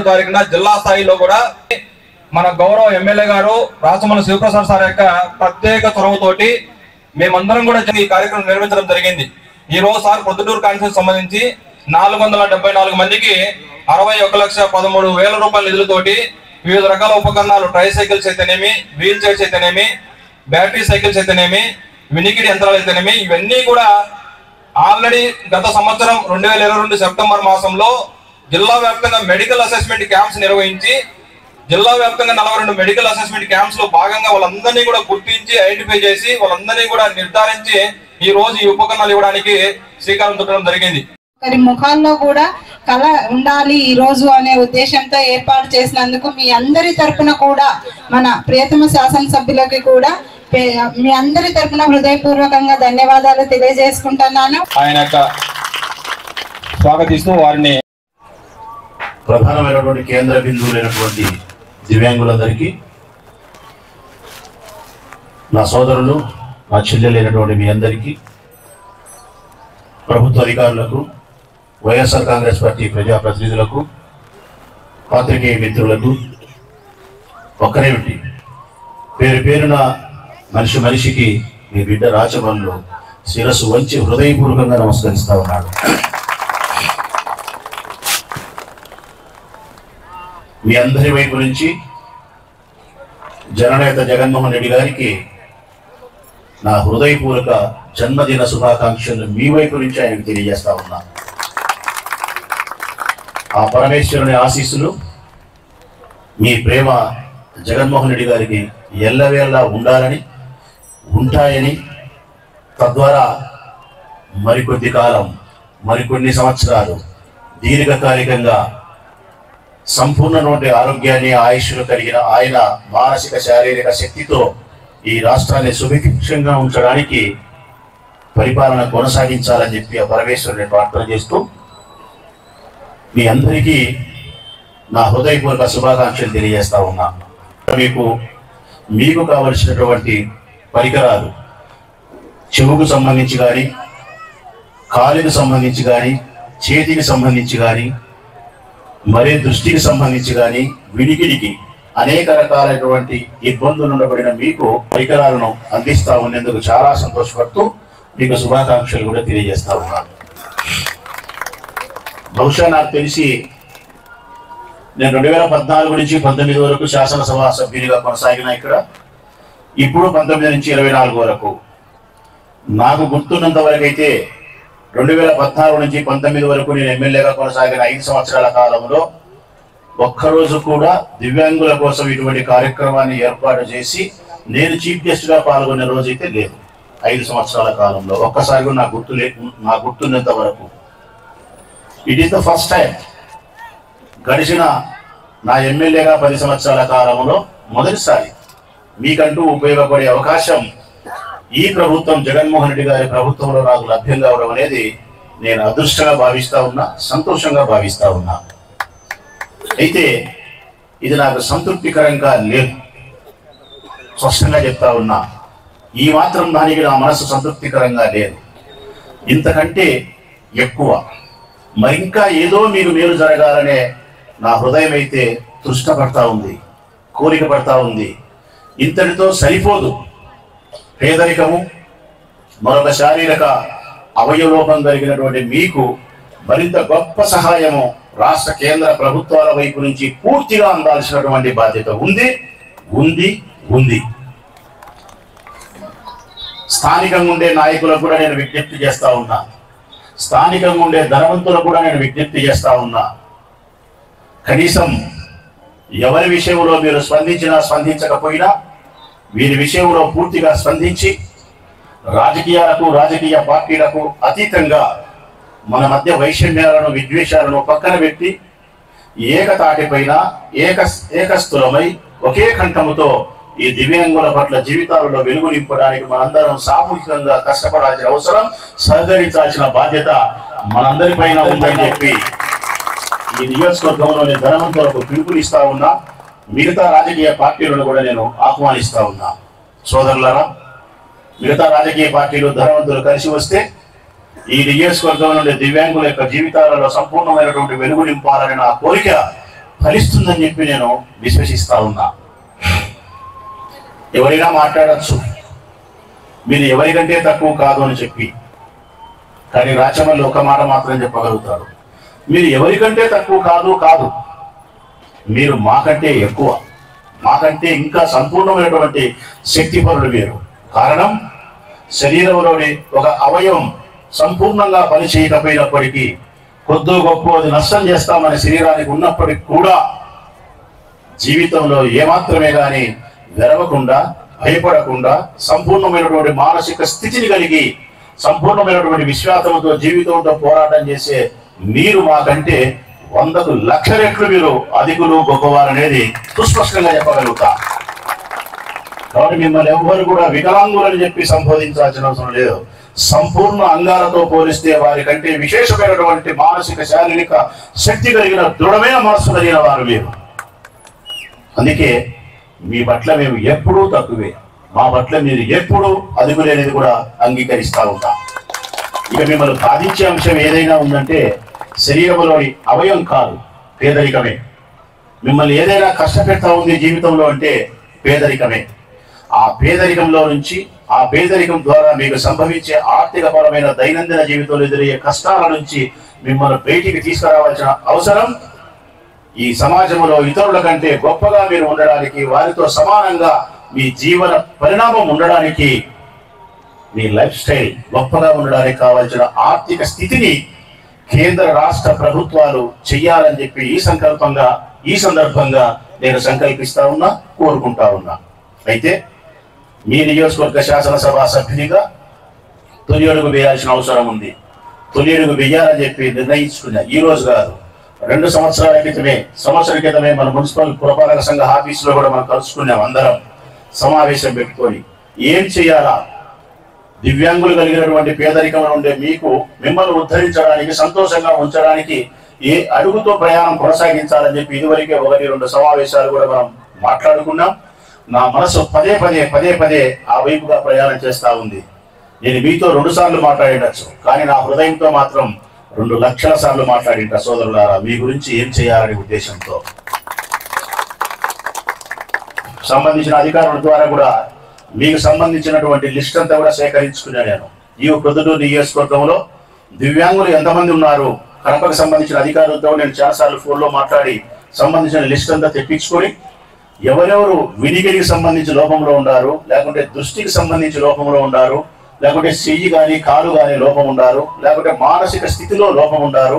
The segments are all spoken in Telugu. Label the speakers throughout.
Speaker 1: తారీఖున జిల్లా స్థాయిలో కూడా మన గౌరవ ఎమ్మెల్యే గారు రాచమల్లి శివప్రసాద్ సార్ యొక్క ప్రత్యేక చొరవతోటి మేమందరం కూడా ఈ కార్యక్రమం నిర్వహించడం జరిగింది. ఈ రోజు సార్ ప్రొద్దుటూరు కాన్స్టిట్యూన్సీ సంబంధించి 474 మందికి 61,13,000 రూపాయల నిధులతోటి వివిధ రకాల ఉపకరణాలు, ట్రైసైకిల్స్ అయితేనేమి, వీల్ చైర్స్ అయితేనేమి, బ్యాటరీ సైకిల్స్ అయితేనేమి, వినికిడి యంత్రాలు అయితేనేమి, ఇవన్నీ కూడా ఆల్రెడీ గత సంవత్సరం 2022 సెప్టెంబర్ మాసంలో జిల్లా వ్యాప్తంగా మెడికల్ అసెస్మెంట్ క్యాంప్స్ నిర్వహించి జిల్లా వ్యాప్తంగా 42 మెడికల్ అసెస్మెంట్ క్యాంప్స్ లో భాగంగా వాళ్ళందరినీ కూడా గుర్తించి ఐడెంటిఫై చేసి వాళ్ళందరినీ కూడా నిర్ధారించి ఈ రోజు ఈ ఉపకరణాలు ఇవ్వడానికి శ్రీకారం చుట్టడం జరిగింది.
Speaker 2: ముఖాల్లో కూడా కళ ఉండాలి ఈ రోజు అనే ఉద్దేశంతో ఏర్పాటు చేసినందుకు మీ అందరి తరపున కూడా మన ప్రియతమ శాసనసభ్యులకి కూడా మీ అందరి తరపున హృదయపూర్వకంగా ధన్యవాదాలు తెలియజేసుకుంటున్నాను.
Speaker 1: ఆయన స్వాగతిస్తూ వారిని
Speaker 3: ప్రధానమైనటువంటి కేంద్ర బిందువులైనటువంటి దివ్యాంగులందరికీ, నా సోదరులు, నా చెల్లెలైనటువంటి మీ అందరికీ, ప్రభుత్వ అధికారులకు, వైఎస్ఆర్ కాంగ్రెస్ పార్టీ ప్రజాప్రతినిధులకు, పాత్రికేయ మిత్రులకు ఒక్కరేమిటి పేరు పేరున మనిషికి మీ బిడ్డ రాచమల్లు శిరస్సు వంచి హృదయపూర్వకంగా నమస్కరిస్తా ఉన్నాడు. మీ అందరి వైపు నుంచి జననేత జగన్మోహన్ రెడ్డి గారికి నా హృదయపూర్వక జన్మదిన శుభాకాంక్షలు మీ వైపు నుంచి ఆయనకు తెలియజేస్తా ఉన్నా. ఆ పరమేశ్వరుని ఆశీస్సులు, మీ ప్రేమ జగన్మోహన్ రెడ్డి గారికి ఎల్లవేళలా ఉండాలని, ఉంటాయని, తద్వారా మరికొద్ది కాలం, మరికొన్ని సంవత్సరాలు దీర్ఘకాలికంగా సంపూర్ణమైన ఆరోగ్యాన్ని, ఆయుష్ను కలిగిన ఆయన మానసిక శారీరక శక్తితో ఈ రాష్ట్రాన్ని సుభిక్షంగా ఉంచడానికి పరిపాలన కొనసాగించాలని చెప్పి ఆ పరమేశ్వరుని ప్రార్థన చేస్తూ మీ అందరికీ నా హృదయపూర్వక శుభాకాంక్షలు తెలియజేస్తా ఉన్నా. మీకు కావలసినటువంటి పరికరాలు చెవుకు సంబంధించి కానీ, కాలుకు సంబంధించి కానీ, చేతికి సంబంధించి కానీ, మరే దృష్టికి సంబంధించి కానీ, వినికిడికి అనేక రకాలైనటువంటి ఇబ్బందులు ఉండబడిన మీకు పరికరాలను అందిస్తా ఉన్నందుకు చాలా సంతోషపడుతూ మీకు శుభాకాంక్షలు కూడా తెలియజేస్తా ఉన్నాను. బహుశా నాకు తెలిసి నేను 2014 నుంచి 19 వరకు శాసనసభ సభ్యునిగా కొనసాగిన ఇక్కడ, ఇప్పుడు 19 నుంచి 24 వరకు నాకు గుర్తున్నంత వరకు అయితే 2014 నుంచి 19 వరకు నేను ఎమ్మెల్యేగా కొనసాగిన 5 సంవత్సరాల కాలంలో ఒక్కరోజు కూడా దివ్యాంగుల కోసం ఇటువంటి కార్యక్రమాన్ని ఏర్పాటు చేసి నేను చీఫ్ గెస్ట్ గా పాల్గొనే రోజు అయితే లేదు. 5 సంవత్సరాల కాలంలో ఒక్కసారి కూడా నాకు గుర్తున్నంత వరకు it is the first time. గడిచిన నా ఎమ్మెల్యేగా 10 సంవత్సరాల కాలంలో మొదటిసారి మీకంటూ ఉపయోగపడే అవకాశం ఈ ప్రభుత్వం, జగన్మోహన్ రెడ్డి గారి ప్రభుత్వంలో నాకు లభ్యం కావడం అనేది నేను అదృష్టంగా భావిస్తా ఉన్నా, సంతోషంగా భావిస్తా ఉన్నా. అయితే ఇది నాకు సంతృప్తికరంగా లేదు, స్పష్టంగా చెప్తా ఉన్నా. ఈ మాత్రం దానికి నా మనసు సంతృప్తికరంగా లేదు. ఇంతకంటే ఎక్కువ మరింకా ఏదో మీకు మేలు జరగాలనే నా హృదయం అయితే తృష్ణపడతా ఉంది, కోరిక పడతా ఉంది. ఇంతటితో సరిపోదు. పేదరికము, మరొక శారీరక అవయవలోపం కలిగినటువంటి మీకు మరింత గొప్ప సహాయము రాష్ట్ర కేంద్ర ప్రభుత్వాల వైపు నుంచి పూర్తిగా అందాల్సినటువంటి బాధ్యత ఉంది ఉంది ఉంది స్థానికంగా ఉండే నాయకులకు కూడా నేను విజ్ఞప్తి చేస్తా ఉన్నా, స్థానికంగా ఉండే ధనవంతులకు కూడా నేను విజ్ఞప్తి చేస్తా ఉన్నా. కనీసం ఎవరి విషయంలో మీరు స్పందించినా స్పందించకపోయినా వీరి విషయంలో పూర్తిగా స్పందించి రాజకీయాలకు, రాజకీయ పార్టీలకు అతీతంగా మన మధ్య వైషమ్యాలను, విద్వేషాలను పక్కన పెట్టి ఏకతాటిపైన ఏకస్థులమై ఒకే కంఠముతో ఈ దివ్యాంగుల పట్ల జీవితాలలో వెలుగు నింపడానికి మనందరం సామూహికంగా కష్టపడాల్సిన అవసరం, సహకరించాల్సిన బాధ్యత మనందరిపైన ఉందని చెప్పి ఈ నియోజకవర్గంలోని ధనవంతులకు పిలుపునిస్తా ఉన్నా. మిగతా రాజకీయ పార్టీలను కూడా నేను ఆహ్వానిస్తా ఉన్నా. సోదరులారా, మిగతా రాజకీయ పార్టీలు, ధనవంతులు కలిసి వస్తే ఈ నియోజకవర్గం నుండి దివ్యాంగుల యొక్క జీవితాలలో సంపూర్ణమైనటువంటి వెలుగు నింపాలని నా కోరిక ఫలిస్తుందని చెప్పి నేను విశ్వసిస్తా ఉన్నా. ఎవరైనా మాట్లాడచ్చు మీరు ఎవరికంటే తక్కువ కాదు అని చెప్పి, కానీ రాచమల్లి ఒక మాట మాత్రం చెప్పగలుగుతారు, మీరు ఎవరికంటే తక్కువ కాదు, మీరు మాకంటే ఎక్కువ, మాకంటే ఇంకా సంపూర్ణమైనటువంటి శక్తిపరులు మీరు. కారణం, శరీరంలోని ఒక అవయవం సంపూర్ణంగా పనిచేయకపోయినప్పటికీ కొద్దో గొప్ప అది నష్టం చేస్తామని శరీరానికి ఉన్నప్పటికీ కూడా జీవితంలో ఏమాత్రమే కానీ వెరవకుండా, భయపడకుండా, సంపూర్ణమైనటువంటి మానసిక స్థితిని కలిగి సంపూర్ణమైనటువంటి విశ్వాసంతో జీవితంతో పోరాటం చేసే మీరు మాకంటే 100కు లక్ష రెట్లు మీరు అధికులు గొప్పవారనేది సుస్పష్టంగా చెప్పగలుగుతా. కాబట్టి మిమ్మల్ని ఎవ్వరు కూడా వికలాంగులని చెప్పి సంబోధించాల్సిన అవసరం లేదు. సంపూర్ణ అంగాలతో పోలిస్తే వారి కంటే విశేషమైనటువంటి మానసిక శారీరక శక్తి కలిగిన దృఢమైన మనస్సు కలిగిన వారు మీరు. అందుకే మీ పట్ల మేము ఎప్పుడూ తక్కువే, మా పట్ల మీరు ఎప్పుడూ అదుపులేనిది కూడా అంగీకరిస్తూ ఉంటాం. ఇక మిమ్మల్ని బాధించే అంశం ఏదైనా ఉందంటే శరీరంలోని అవయం కాదు, పేదరికమే. మిమ్మల్ని ఏదైనా కష్టపెడతా ఉంది జీవితంలో అంటే పేదరికమే. ఆ పేదరికంలో నుంచి, ఆ పేదరికం ద్వారా మీకు సంభవించే ఆర్థికపరమైన దైనందిన జీవితంలో ఎదురయ్యే కష్టాల నుంచి మిమ్మల్ని బయటికి తీసుకురావాల్సిన అవసరం ఈ సమాజంలో ఇతరుల కంటే గొప్పగా మీరు ఉండడానికి, వారితో సమానంగా మీ జీవన పరిణామం ఉండడానికి, మీ లైఫ్ స్టైల్ గొప్పగా ఉండడానికి కావాల్సిన ఆర్థిక స్థితిని కేంద్ర రాష్ట్ర ప్రభుత్వాలు చెయ్యాలని చెప్పి ఈ సందర్భంగా నేను సంకల్పిస్తా ఉన్నా, కోరుకుంటా ఉన్నా. అయితే మీ నియోజకవర్గ శాసనసభ సభ్యునిగా తొలి అడుగు వేయాల్సిన అవసరం ఉంది. తొలి అడుగు వేయాలని చెప్పి నిర్ణయించుకున్నా. ఈ రోజు కాదు, 2 సంవత్సరాల క్రితమే మన మున్సిపల్ పురపాలక సంఘ ఆఫీసులో కూడా మనం కలుసుకున్నాం. అందరం సమావేశం పెట్టుకొని ఏం చేయాలా, దివ్యాంగులు కలిగినటువంటి పేదరికంలో ఉండే మిమ్మల్ని ఉద్ధరించడానికి, సంతోషంగా ఉంచడానికి ఏ అడుగుతో ప్రయాణం కొనసాగించాలని చెప్పి ఇదివరకే 1-2 సమావేశాలు కూడా మనం మాట్లాడుకున్నాం. నా మనసు పదే పదే ఆ వైపుగా ప్రయాణం చేస్తా ఉంది. నేను మీతో 2 సార్లు మాట్లాడిండొచ్చు, కానీ నా హృదయంతో మాత్రం 2 లక్షల సార్లు మాట్లాడింట. సోదరులారా, మీ గురించి ఏం చేయాలనే ఉద్దేశంతో సంబంధించిన అధికారుల ద్వారా కూడా మీకు సంబంధించినటువంటి లిస్ట్ అంతా కూడా సేకరించుకున్నా. నేను ఈ ప్రొద్దుటూరు నియోజకవర్గంలో దివ్యాంగులు ఎంతమంది ఉన్నారు, కడపకు సంబంధించిన అధికారులతో నేను చాలాసార్లు ఫోన్లో మాట్లాడి సంబంధించిన లిస్ట్ అంతా తెప్పించుకొని ఎవరెవరు వినికిడికి సంబంధించి లోపంలో ఉన్నారు, లేకుంటే దృష్టికి సంబంధించి లోపంలో ఉన్నారు, లేకుంటే చెయ్యి కానీ కాలు కానీ లోపం ఉన్నారు, లేకుంటే మానసిక స్థితిలో లోపం ఉన్నారు,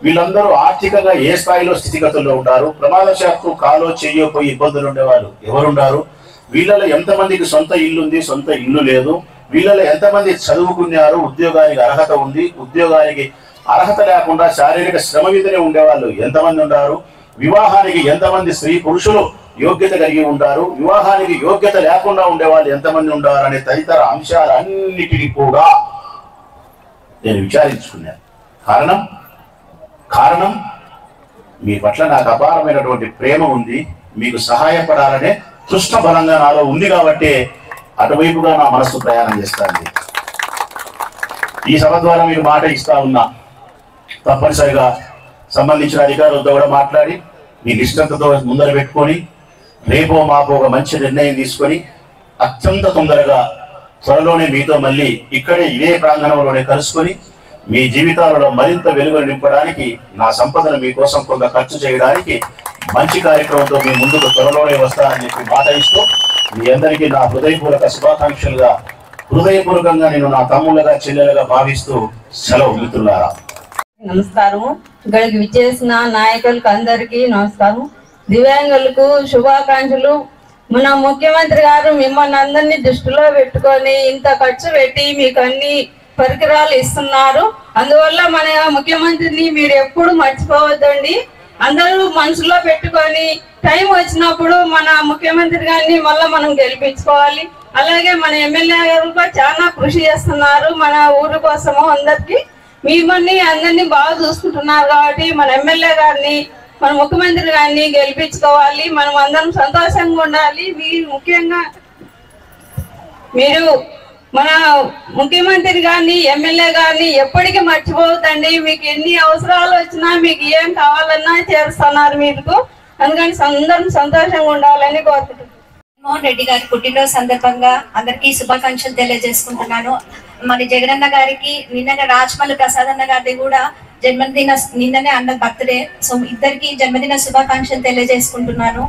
Speaker 3: వీళ్ళందరూ ఆర్థికంగా ఏ స్థాయిలో స్థితిగతుల్లో ఉంటారు, ప్రమాదశాత్తు కాలో చెయ్యో పోయి ఇబ్బందులు ఉండేవాళ్ళు ఎవరున్నారు, వీళ్ళలో ఎంతమందికి సొంత ఇల్లు ఉంది, సొంత ఇల్లు లేదు, వీళ్ళలో ఎంతమంది చదువుకున్నారు, ఉద్యోగానికి అర్హత ఉంది, ఉద్యోగానికి అర్హత లేకుండా శారీరక శ్రమ మీదనే ఉండేవాళ్ళు ఎంతమంది ఉన్నారు, వివాహానికి ఎంతమంది స్త్రీ పురుషులు యోగ్యత కలిగి ఉంటారు, వివాహానికి యోగ్యత లేకుండా ఉండేవాళ్ళు ఎంతమంది ఉంటారు అనే తదితర అంశాలన్నిటికీ కూడా నేను విచారించుకున్నాను. కారణం మీ పట్ల నాకు అపారమైనటువంటి ప్రేమ ఉంది, మీకు సహాయపడాలనే కృష్ణ బలంగా నాలో ఉంది కాబట్టి అటువైపుగా నా మనస్సు ప్రయాణం చేస్తాను. ఈ సభ ద్వారా మీకు మాట ఇస్తా ఉన్నా, తప్పనిసరిగా సంబంధించిన అధికారులతో కూడా మాట్లాడి మీ నిష్ఠతతో ముందర పెట్టుకొని రేపో మాపో ఒక మంచి నిర్ణయం తీసుకొని అత్యంత తొందరగా త్వరలోనే మీతో మళ్ళీ ఇక్కడే ఇదే ప్రాంగణంలోనే కలుసుకొని మీ జీవితాలలో మరింత వెలుగులు నింపడానికి, నా సంపదను మీకోసం కొంత ఖర్చు చేయడానికి మంచి కార్యక్రమంతో మీ ముందుకు త్వరలోనే వస్తానని చెప్పి మాట ఇస్తూ మీ అందరికీ నా హృదయపూర్వకంగా నేను నా తమ్ముళ్ళగా చెల్లెలుగా భావిస్తూ సెలవు. మిత్రులారా
Speaker 4: నమస్కారము. ఇక్కడికి విచ్చేసిన నాయకులకు అందరికీ నమస్కారం. దివ్యాంగులకు శుభాకాంక్షలు. మన ముఖ్యమంత్రి గారు మిమ్మల్ని అందరినీ దృష్టిలో పెట్టుకొని ఇంత ఖర్చు పెట్టి మీకు అన్ని పరికరాలు ఇస్తున్నారు. అందువల్ల మన ముఖ్యమంత్రిని మీరు ఎప్పుడు మర్చిపోవద్దండి. అందరూ మనసులో పెట్టుకొని టైం వచ్చినప్పుడు మన ముఖ్యమంత్రి గారిని మళ్ళీ మనం గెలిపించుకోవాలి. అలాగే మన ఎమ్మెల్యే గారు కూడా చాలా కృషి చేస్తున్నారు మన ఊరు కోసము. అందరికి మిమ్మల్ని అందరినీ బాగా చూసుకుంటున్నారు కాబట్టి మన ఎమ్మెల్యే గారిని, మన ముఖ్యమంత్రి గారిని గెలిపించుకోవాలి. మనం అందరం సంతోషంగా ఉండాలి. ముఖ్యంగా మీరు మన ముఖ్యమంత్రి గారిని, ఎమ్మెల్యే గారిని ఎప్పటికీ మర్చిపోవద్దండి. మీకు ఎన్ని అవసరాలు వచ్చినా, మీకు ఏం కావాలన్నా చేస్తున్నారు. మీకు అందుకని అందరం సంతోషంగా ఉండాలని కోరుకుంటున్నాను.
Speaker 5: జగన్మోహన్ రెడ్డి గారి పుట్టినరోజు సందర్భంగా అందరికీ శుభాకాంక్షలు తెలియజేసుకుంటున్నాను. మరి జగనన్న గారికి నిన్ననే రాజమల్లి ప్రసాద్ అన్న గారిది కూడా జన్మదిన నిన్ననే అన్న బర్త్డే. సో ఇద్దరికి జన్మదిన శుభాకాంక్షలు తెలియజేసుకుంటున్నాను.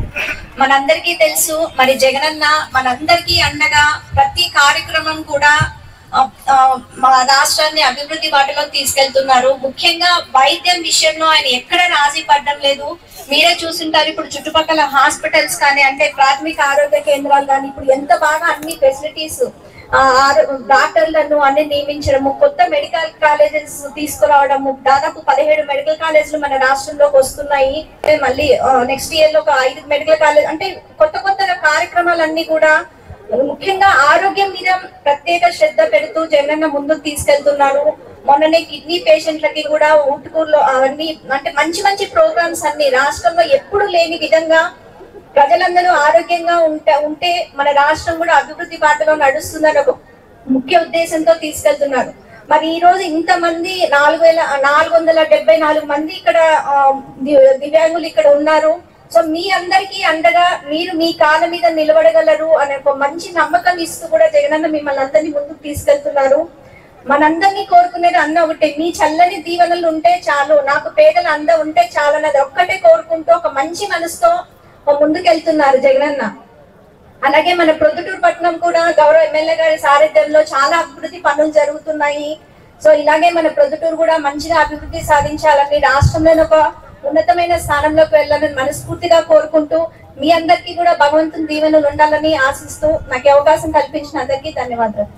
Speaker 5: మనందరికీ తెలుసు మరి జగనన్న మనందరికీ అండగా ప్రతి కార్యక్రమం కూడా మా రాష్ట్రాన్ని అభివృద్ధి బాటలో తీసుకెళ్తున్నారు. ముఖ్యంగా వైద్యం విషయంలో ఆయన ఎక్కడ రాజీ పడడం లేదు. మీరే చూసింటారు, ఇప్పుడు చుట్టుపక్కల హాస్పిటల్స్ కానీ అంటే ప్రాథమిక ఆరోగ్య కేంద్రాలు కానీ ఇప్పుడు ఎంత బాగా అన్ని ఫెసిలిటీస్ డాక్టర్లను అన్ని నియమించడము, కొత్త మెడికల్ కాలేజెస్ తీసుకురావడము, దాదాపు 17 మెడికల్ కాలేజీలు మన రాష్ట్రంలోకి వస్తున్నాయి. మళ్ళీ నెక్స్ట్ ఇయర్ లో ఒక 5 మెడికల్ కాలేజ్ అంటే కొత్త కొత్త కార్యక్రమాలన్నీ కూడా ముఖ్యంగా ఆరోగ్యం మీద ప్రత్యేక శ్రద్ధ పెడుతూ జగనన్న ముందుకు తీసుకెళ్తున్నారు. మొన్ననే కిడ్నీ పేషెంట్లకి కూడా ఊటుకూరులో అవన్నీ అంటే మంచి మంచి ప్రోగ్రామ్స్ అన్ని రాష్ట్రంలో ఎప్పుడు లేని విధంగా ప్రజలందరూ ఆరోగ్యంగా ఉంటే మన రాష్ట్రం కూడా అభివృద్ధి బాటలో నడుస్తుందని ఒక ముఖ్య ఉద్దేశంతో తీసుకెళ్తున్నారు. మరి ఈ రోజు ఇంతమంది 4474 మంది ఇక్కడ దివ్యాంగులు ఇక్కడ ఉన్నారు. సో మీ అందరికీ అండగా మీరు మీ కాళ్ళ మీద నిలబడగలరు అనే ఒక మంచి నమ్మకం ఇస్తూ కూడా జగనన్న మిమ్మల్ని అందరినీ ముందుకు తీసుకెళ్తున్నారు. మనందరినీ కోరుకునేది అన్న ఒకటే, మీ చల్లని దీవెనలు ఉంటే చాలు, నాకు పేదల అండ ఉంటే చాలు అన్నది ఒక్కటే కోరుకుంటూ ఒక మంచి మనసుతో ముందుకెళ్తున్నారు జగనన్న. అలాగే మన ప్రొద్దుటూరు పట్టణం కూడా గౌరవ ఎమ్మెల్యే గారి సారథ్యంలో చాలా అభివృద్ధి పనులు జరుగుతున్నాయి. సో ఇలాగే మన ప్రొద్దుటూరు కూడా మంచిగా అభివృద్ధి సాధించాలని, రాష్ట్రంలో ఒక ఉన్నతమైన స్థానంలోకి వెళ్ళాలని మనస్ఫూర్తిగా కోరుకుంటూ మీ అందరికీ కూడా భగవంతుని దీవెనలు ఉండాలని ఆశిస్తూ నాకు అవకాశం కల్పించిన అందరికీ ధన్యవాదాలు.